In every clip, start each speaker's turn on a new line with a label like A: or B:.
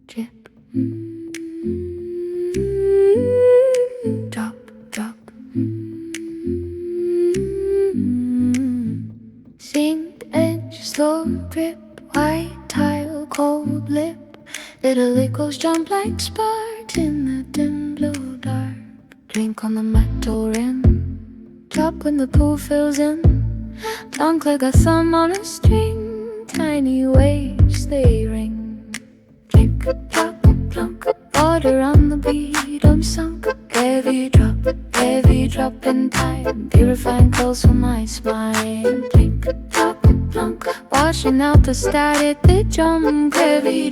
A: Drip. Drop, drop. Sink edge, slow drip, white tile, cold lip. Little echoes jump like sparks in the dim blue dark. Drink on the metal rim, drop when the pool fills in. Plunk like a thumb on a string, tiny waves they ring. Drink, drop, plunk, water on the beat, I'm sunk. Heavy drop in time, purifying pulse from my spine. Drink, drop, plunk, washing out the static, they jump. Heavy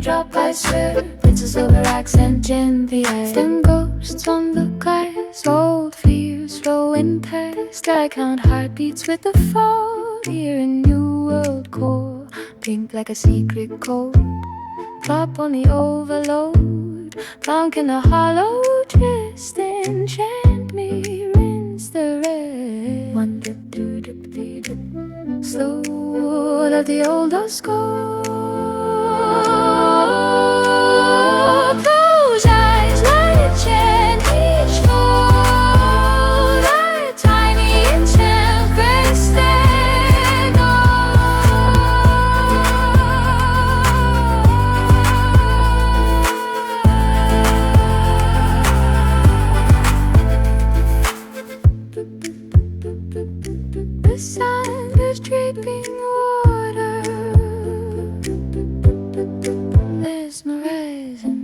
A: drop, I swear. It's a silver accent in the air. Then ghosts on the glass, old fears flowing past. I count heartbeats with the fall, here in New World core. Pink like a secret code, drop on the overload. Plunk in a hollow twist, enchant me, rinse the red. One dip, two dip, three dip. Slow, let the old dust go. Close eyes, light a chant each note. A tiny enchant, grace they go. The sun is dripping water, mesmerizing.